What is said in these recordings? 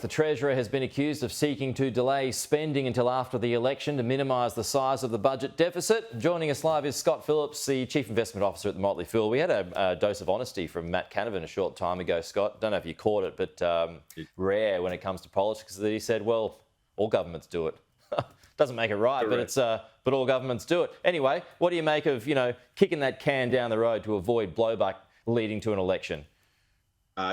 The Treasurer has been accused of seeking to delay spending until after the election to minimise the size of the budget deficit. Joining us live is Scott Phillips, the Chief Investment Officer at the Motley. We had a dose of honesty from Matt Canavan a short time ago, Scott. Don't know if you caught it, but rare when it comes to politics that he said, well, all governments do it. Doesn't make it right, correct. But all governments do it. Anyway, what do you make of, kicking that can down the road to avoid blowback leading to an election?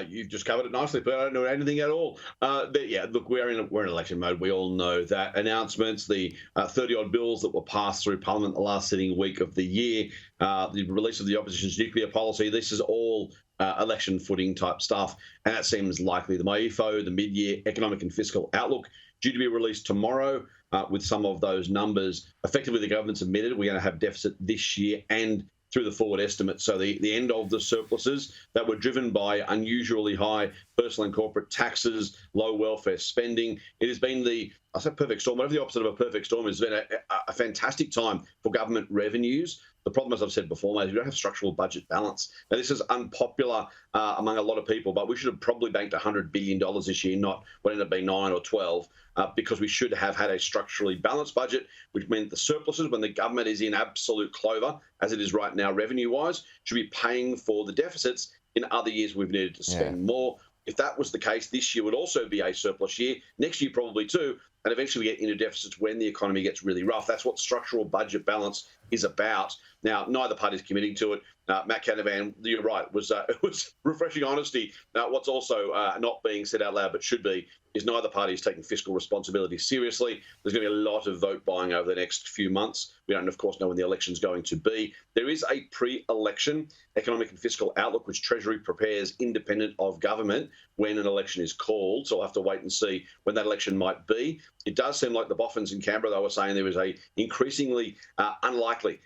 You've just covered it nicely, but I don't know anything at all. But yeah, look, we're in election mode. We all know that. Announcements, the 30-odd bills that were passed through Parliament the last sitting week of the year, the release of the opposition's nuclear policy, this is all election footing type stuff. And that seems likely. The MYEFO, the mid-year economic and fiscal outlook, due to be released tomorrow with some of those numbers. Effectively, the government's admitted we're going to have deficit this year and through the forward estimate. So the end of the surpluses that were driven by unusually high personal and corporate taxes, low welfare spending. It has been I say perfect storm, whatever the opposite of a perfect storm, has been a fantastic time for government revenues. The problem, as I've said before, mate, is we don't have structural budget balance. Now, this is unpopular among a lot of people, but we should have probably banked $100 billion this year, not what ended up being 9 or 12, because we should have had a structurally balanced budget, which meant the surpluses, when the government is in absolute clover, as it is right now revenue-wise, should be paying for the deficits in other years we've needed to spend more. If that was the case, this year would also be a surplus year. Next year probably too. And eventually we get into deficits when the economy gets really rough. That's what structural budget balance is about. Now, neither party's committing to it. Matt Canavan, you're right, it was refreshing honesty. What's also not being said out loud but should be is neither party is taking fiscal responsibility seriously. There's going to be a lot of vote buying over the next few months. We don't, of course, know when the election's going to be. There is a pre-election economic and fiscal outlook which Treasury prepares independent of government when an election is called. So I'll have to wait and see when that election might be. It does seem like the boffins in Canberra, they were saying there is a increasingly unlikely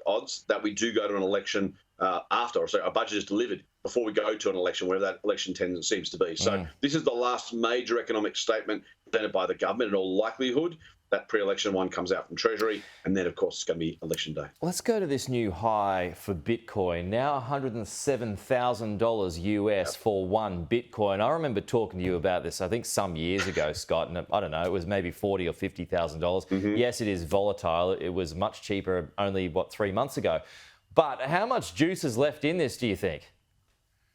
odds that we do go to an election after, or so a budget is delivered before we go to an election, wherever that election seems to be. So this is the last major economic statement presented by the government. In all likelihood, that pre-election one comes out from Treasury, and then, of course, it's going to be election day. Let's go to this new high for Bitcoin. Now $107,000 US for one Bitcoin. I remember talking to you about this, I think, some years ago, Scott, and I don't know, it was maybe $40,000 or $50,000. Yes, it is volatile. It was much cheaper only, 3 months ago. But how much juice is left in this, do you think?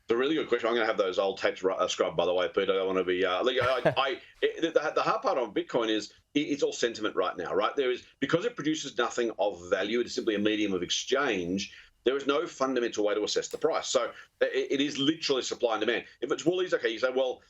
It's a really good question. I'm going to have those old tapes scrubbed, by the way, Peter. I don't want to be... the hard part on Bitcoin is it's all sentiment right now, right? Because it produces nothing of value, it's simply a medium of exchange, there is no fundamental way to assess the price. So it is literally supply and demand. If it's Woolies, okay, you say, well,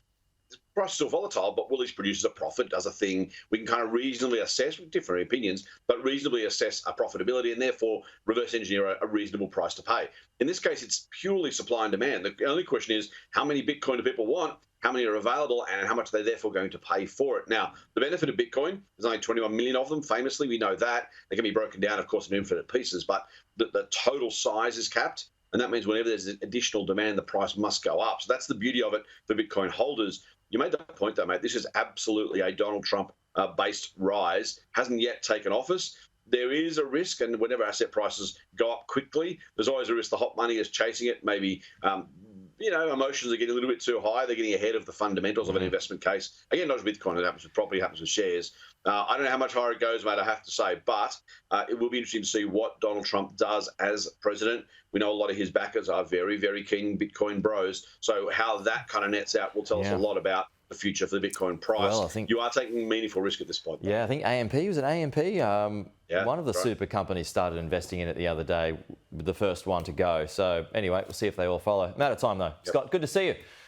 the price is still volatile, but Woolies produces a profit, does a thing. We can kind of reasonably assess, with different opinions, but reasonably assess a profitability and therefore reverse engineer a reasonable price to pay. In this case, it's purely supply and demand. The only question is, how many Bitcoin do people want? How many are available, and how much they're therefore going to pay for it. Now, the benefit of Bitcoin, there's only 21 million of them, famously, we know that. They can be broken down, of course, in infinite pieces, but the total size is capped, and that means whenever there's additional demand, the price must go up. So that's the beauty of it for Bitcoin holders. You made the point, though, mate. This is absolutely a Donald Trump-based rise. Hasn't yet taken office. There is a risk, and whenever asset prices go up quickly, there's always a risk the hot money is chasing it. Maybe emotions are getting a little bit too high. They're getting ahead of the fundamentals of an investment case. Again, not with Bitcoin. It happens with property, it happens with shares. I don't know how much higher it goes, mate, I have to say, but it will be interesting to see what Donald Trump does as president. We know a lot of his backers are very, very keen Bitcoin bros. So how that kind of nets out will tell us a lot about the future for the Bitcoin price. Well, I think you are taking meaningful risk at this point. Yeah, I think AMP, was it AMP? One of the super companies started investing in it the other day, the first one to go. So anyway, we'll see if they all follow. Matter of time, though. Scott, good to see you.